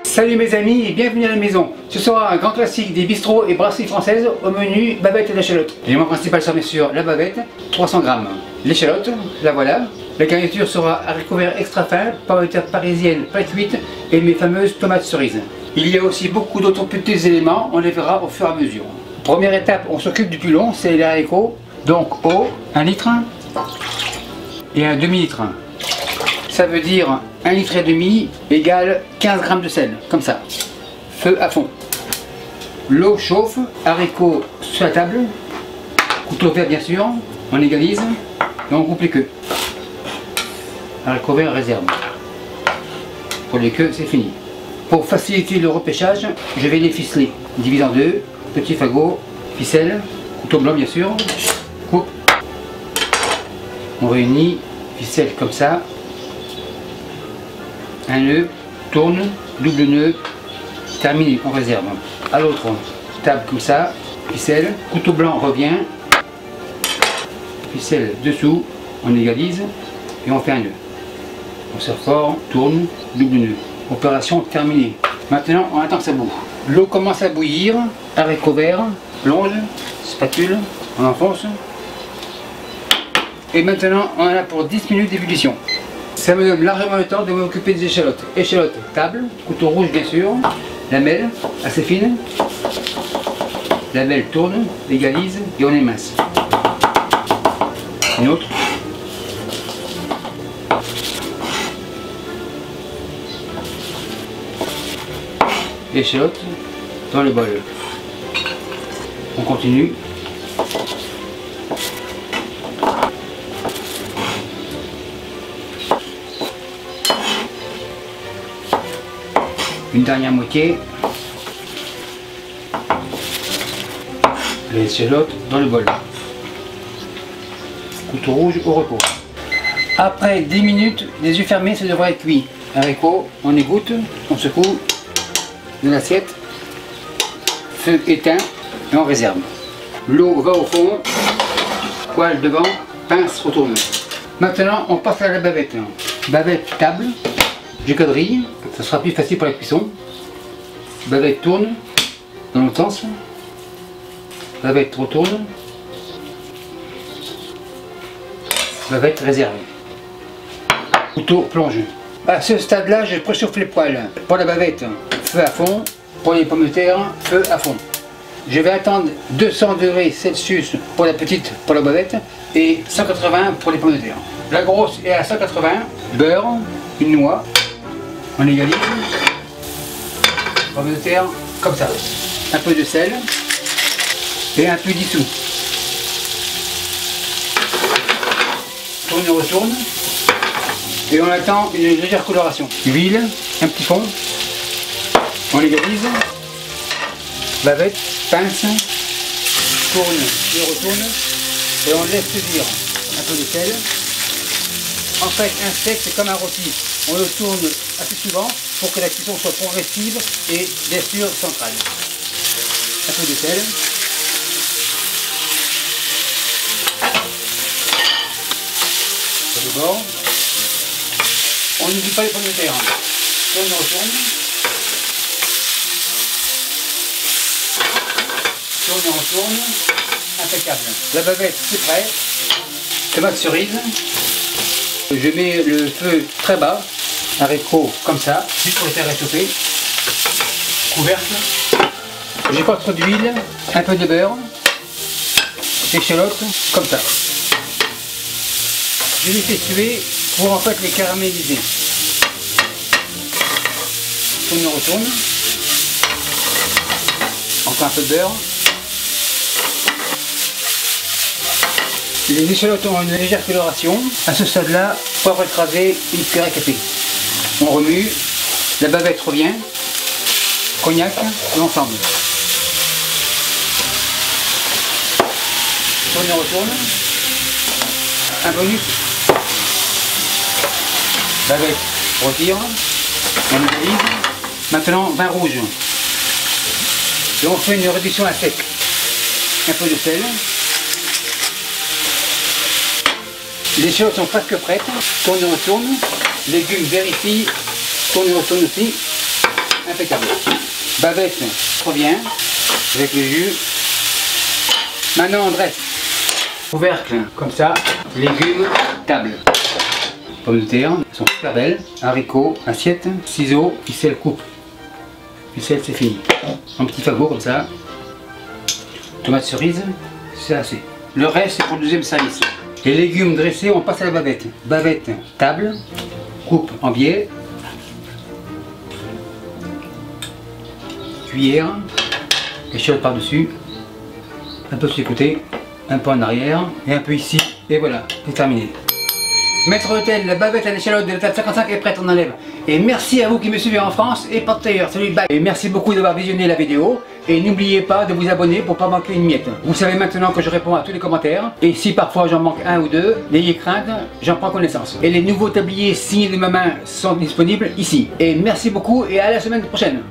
Salut mes amis et bienvenue à la maison. Ce sera un grand classique des bistrots et brasseries françaises au menu bavette et l'échalote. L'élément principal sera bien sûr la bavette, 300 g. L'échalote, la voilà. La garniture sera haricots verts extra fins, pommes de terre parisienne pas cuite et mes fameuses tomates cerises. Il y a aussi beaucoup d'autres petits éléments, on les verra au fur et à mesure. Première étape, on s'occupe du plus long, c'est les haricots. Donc eau, 1 litre et un demi-litre. Ça veut dire 1,5 litre égale 15 g de sel, comme ça. Feu à fond. L'eau chauffe, haricots sur la table, couteau vert bien sûr, on égalise et on coupe les queues. Haricots verts réserve. Pour les queues, c'est fini. Pour faciliter le repêchage, je vais les ficeler. Divise en deux, petit fagot, ficelle, couteau blanc bien sûr, coupe. On réunit, ficelle comme ça. Un nœud, tourne, double nœud, terminé, on réserve. À l'autre, table comme ça, ficelle, couteau blanc revient, ficelle dessous, on égalise et on fait un nœud. On serre fort, tourne, double nœud. Opération terminée. Maintenant, on attend que ça boue. L'eau commence à bouillir, haricots verts, plonge, spatule, on enfonce. Et maintenant, on en a pour 10 minutes d'ébullition. Ça me donne largement le temps de m'occuper des échalotes. Échalote, table, couteau rouge bien sûr, lamelle assez fine, lamelle tourne, égalise et on émince. Une autre. Échalote dans le bol. On continue. Une dernière moitié. Les échalotes dans le bol. Couteau rouge au repos. Après 10 minutes, les yeux fermés, ça devrait être cuit. Haricots, on égoutte, on secoue dans l'assiette. Feu éteint et on réserve. L'eau va au fond. Poêle devant, pince retourne. Maintenant, on passe à la bavette. Bavette table. Je quadrille, ça sera plus facile pour la cuisson. Bavette tourne dans l'autre sens. Bavette retourne. Bavette réservée. Couteau plonge. À ce stade-là, je préchauffe les poêles. Pour la bavette, feu à fond. Pour les pommes de terre, feu à fond. Je vais attendre 200 degrés Celsius pour la petite, pour la bavette, et 180 pour les pommes de terre. La grosse est à 180. Beurre, une noix. On égalise, pommes de terre comme ça, un peu de sel et un peu dissous. Tourne et retourne et on attend une légère coloration. Huile, un petit fond, on égalise, bavette, pince, tourne et retourne et on laisse cuire un peu de sel. En fait, un steak c'est comme un rôti. On le tourne assez souvent pour que la cuisson soit progressive et bien sûr centrale. Un peu de sel. Sur le bord. On n'oublie pas les pommes de terre. Tourne et retourne. Tourne et retourne. Impeccable. La bavette c'est prêt. Tomate cerise. Je mets le feu très bas, haricots comme ça, juste pour les faire réchauffer. Couvercle. J'ai pas trop d'huile, un peu de beurre, échalotes comme ça. Je les fais suer pour en fait les caraméliser. On retourne. Encore un peu de beurre. Les échalotes ont une légère coloration. À ce stade-là, poivre écrasé, une cuillère à café. On remue, la bavette revient, cognac et ensemble. Tourne et retourne. Un bonus. Bavette retire. On utilise. Maintenant, vin rouge. Et on fait une réduction à sec. Un peu de sel. Les choses sont presque prêtes. Tourne et retourne. Légumes vérifie tourne retourne aussi. Impeccable. Bavette revient avec le jus. Maintenant on dresse. Couvercle comme ça. Légumes, table. Pommes de terre, elles sont super belles. Haricots, assiette, ciseaux, ficelle, coupe. Ficelle, c'est fini. Un petit fagot comme ça. Tomates cerises, c'est assez. Le reste, c'est pour le deuxième service. Les légumes dressés, on passe à la bavette. Bavette, table, coupe en biais. Cuillère, échalote par-dessus. Un peu sur les côtés, un peu en arrière et un peu ici. Et voilà, c'est terminé. Maître d'hôtel, la bavette à l'échalote de la table 55 est prête, on enlève. Et merci à vous qui me suivez en France et partout ailleurs. Salut, bye. Et merci beaucoup d'avoir visionné la vidéo. Et n'oubliez pas de vous abonner pour ne pas manquer une miette. Vous savez maintenant que je réponds à tous les commentaires. Et si parfois j'en manque un ou deux, n'ayez crainte, j'en prends connaissance. Et les nouveaux tabliers signés de ma main sont disponibles ici. Et merci beaucoup et à la semaine prochaine.